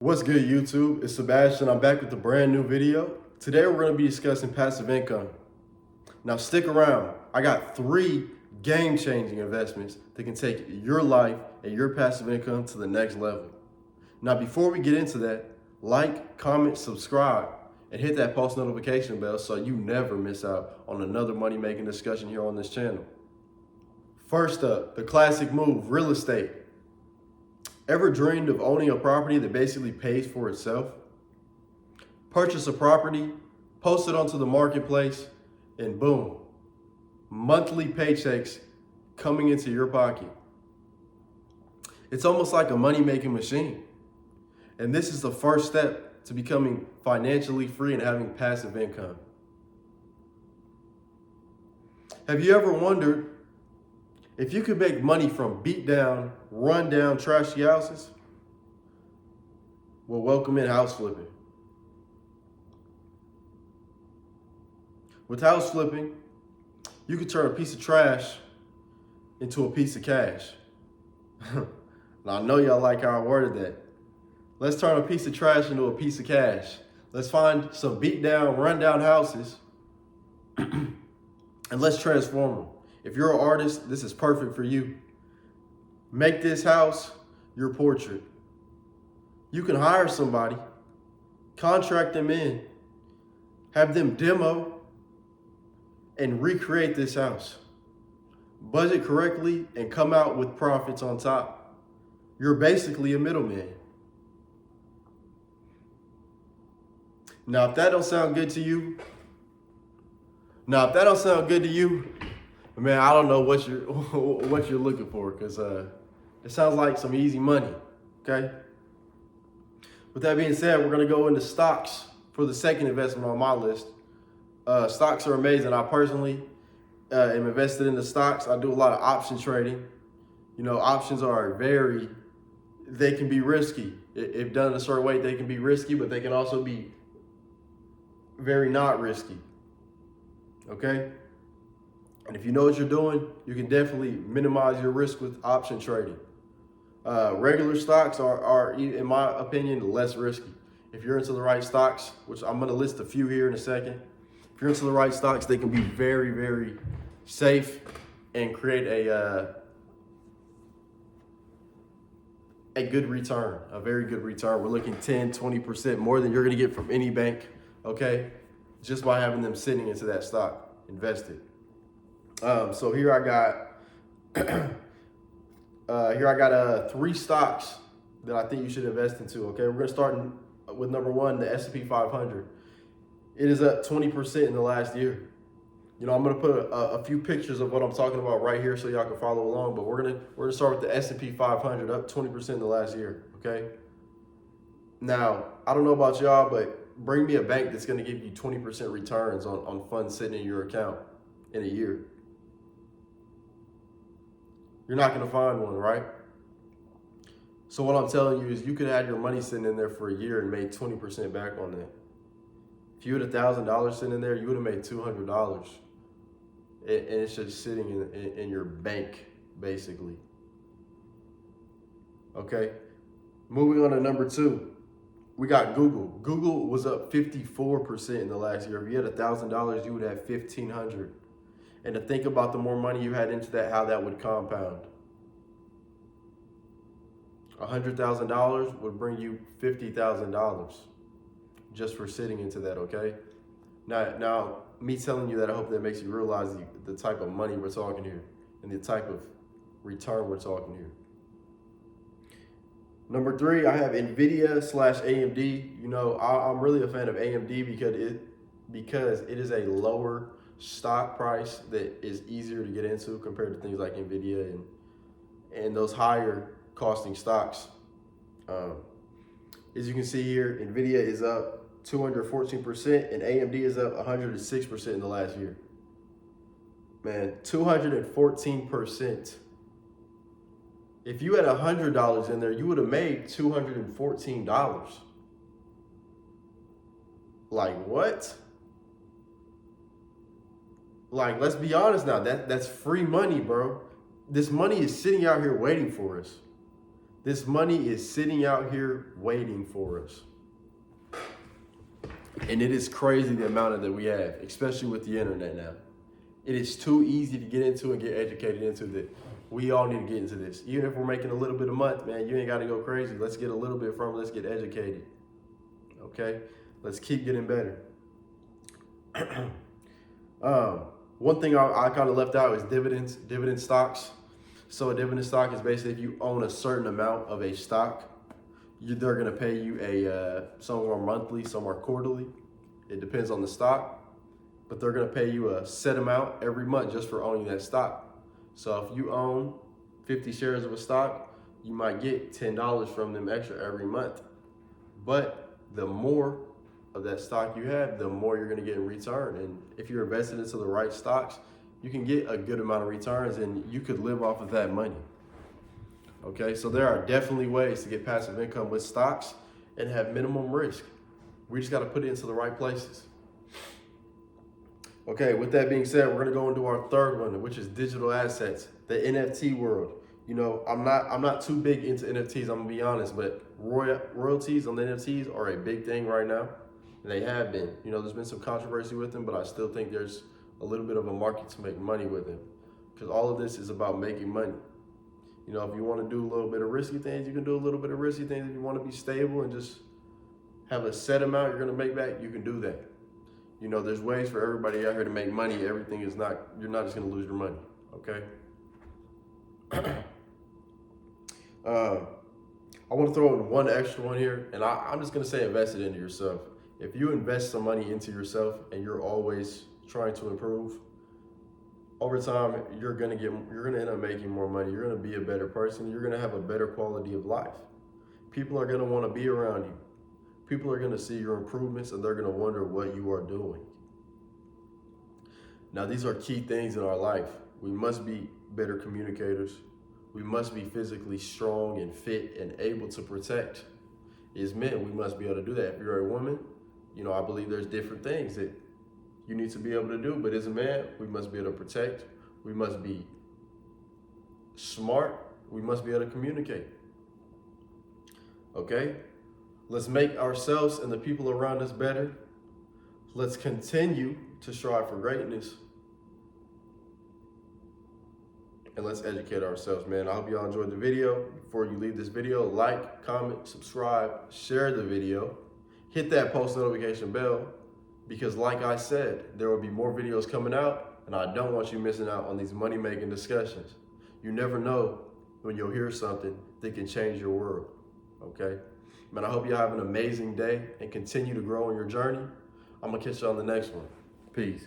What's good, YouTube? It's Sebastian. I'm back with a brand new video. Today we're going to be discussing passive income. Now stick around. I got 3 game-changing investments that can take your life and your passive income to the next level. Now before we get into that, like, comment, subscribe, and hit that post notification bell so you never miss out on another money-making discussion here on this channel. First up, the classic move, real estate. Ever dreamed of owning a property that basically pays for itself? Purchase a property, post it onto the marketplace, and boom, monthly paychecks coming into your pocket. It's almost like a money-making machine. And this is the first step to becoming financially free and having passive income. Have you ever wondered if you could make money from beat down, run down, trashy houses? Well, welcome in house flipping. With house flipping, you could turn a piece of trash into a piece of cash. Now, I know y'all like how I worded that. Let's turn a piece of trash into a piece of cash. Let's find some beat down, run down houses and let's transform them. If you're an artist, this is perfect for you. Make this house your portrait. You can hire somebody, contract them in, have them demo, and recreate this house. Budget correctly and come out with profits on top. You're basically a middleman. Now, if that don't sound good to you, man, I don't know what you're looking for, because it sounds like some easy money. Okay. With that being said, we're gonna go into stocks for the second investment on my list. Stocks are amazing. I personally am invested in the stocks. I do a lot of option trading. You know, options are they can be risky. If done a certain way, they can be risky, but they can also be very not risky. Okay. And if you know what you're doing, you can definitely minimize your risk with option trading. Regular stocks are, in my opinion, less risky. If you're into the right stocks, which I'm going to list a few here in a second. If you're into the right stocks, they can be very, very safe and create a good return, a very good return. We're looking 10, 20% more than you're going to get from any bank, okay? Just by having them sitting into that stock invested. So here I got 3 stocks that I think you should invest into. Okay, we're gonna start with number 1, the S&P 500. It is up 20% in the last year. You know, I'm gonna put a few pictures of what I'm talking about right here so y'all can follow along. But we're gonna start with the S&P 500, up 20% in the last year. Okay. Now, I don't know about y'all, but bring me a bank that's gonna give you 20% returns on funds sitting in your account in a year. You're not going to find one, right? So what I'm telling you is you could have your money sitting in there for a year and made 20% back on that. If you had $1,000 sitting in there, you would have made $200. And it's just sitting in your bank, basically. Okay. Moving on to number 2, we got Google. Google was up 54% in the last year. If you had $1,000, you would have $1,500. And to think about the more money you had into that, how that would compound. $100,000 would bring you $50,000 just for sitting into that, okay? Now, me telling you that, I hope that makes you realize the type of money we're talking here and the type of return we're talking here. Number 3, I have NVIDIA/AMD. You know, I'm really a fan of AMD because it is a lower stock price that is easier to get into compared to things like NVIDIA and those higher costing stocks. As you can see here, NVIDIA is up 214% and AMD is up 106% in the last year. Man, 214%. If you had $100 in there, you would have made $214. Like what? Like, let's be honest now, that's free money, bro. This money is sitting out here waiting for us. This money is sitting out here waiting for us. And it is crazy the amount of that we have, especially with the internet now. It is too easy to get into and get educated into that. We all need to get into this. Even if we're making a little bit a month, man, you ain't got to go crazy. Let's get a little bit from it. Let's get educated. Okay? Let's keep getting better. One thing I kind of left out is dividend stocks. So a dividend stock is basically if you own a certain amount of a stock, they're going to pay you somewhere monthly, somewhere quarterly. It depends on the stock, but they're going to pay you a set amount every month just for owning that stock. So if you own 50 shares of a stock, you might get $10 from them extra every month. But the more of that stock you have, the more you're going to get in return. And if you're invested into the right stocks, you can get a good amount of returns and you could live off of that money. Okay, so there are definitely ways to get passive income with stocks and have minimum risk. We just got to put it into the right places. Okay, with that being said, we're going to go into our third one, which is digital assets, the NFT world. You know, I'm not too big into NFTs, I'm going to be honest, but royalties on the NFTs are a big thing right now. And they have been. You know, there's been some controversy with them, but I still think there's a little bit of a market to make money with them. Because all of this is about making money. You know, if you want to do a little bit of risky things, you can do a little bit of risky things. If you want to be stable and just have a set amount you're going to make back, you can do that. You know, there's ways for everybody out here to make money. Everything is not, you're not just going to lose your money, okay? I want to throw in one extra one here, and I'm just going to say invest it into yourself. If you invest some money into yourself and you're always trying to improve, over time, you're gonna end up making more money. You're gonna be a better person. You're gonna have a better quality of life. People are gonna wanna be around you. People are gonna see your improvements and they're gonna wonder what you are doing. Now, these are key things in our life. We must be better communicators. We must be physically strong and fit and able to protect. As men, we must be able to do that. If you're a woman, you know, I believe there's different things that you need to be able to do, but as a man, we must be able to protect. We must be smart. We must be able to communicate. Okay? Let's make ourselves and the people around us better. Let's continue to strive for greatness. And let's educate ourselves, man. I hope y'all enjoyed the video. Before you leave this video, like, comment, subscribe, share the video. Hit that post notification bell. Because like I said, there will be more videos coming out, and I don't want you missing out on these money-making discussions. You never know when you'll hear something that can change your world, okay? Man, I hope you have an amazing day and continue to grow on your journey. I'm gonna catch you on the next one. Peace.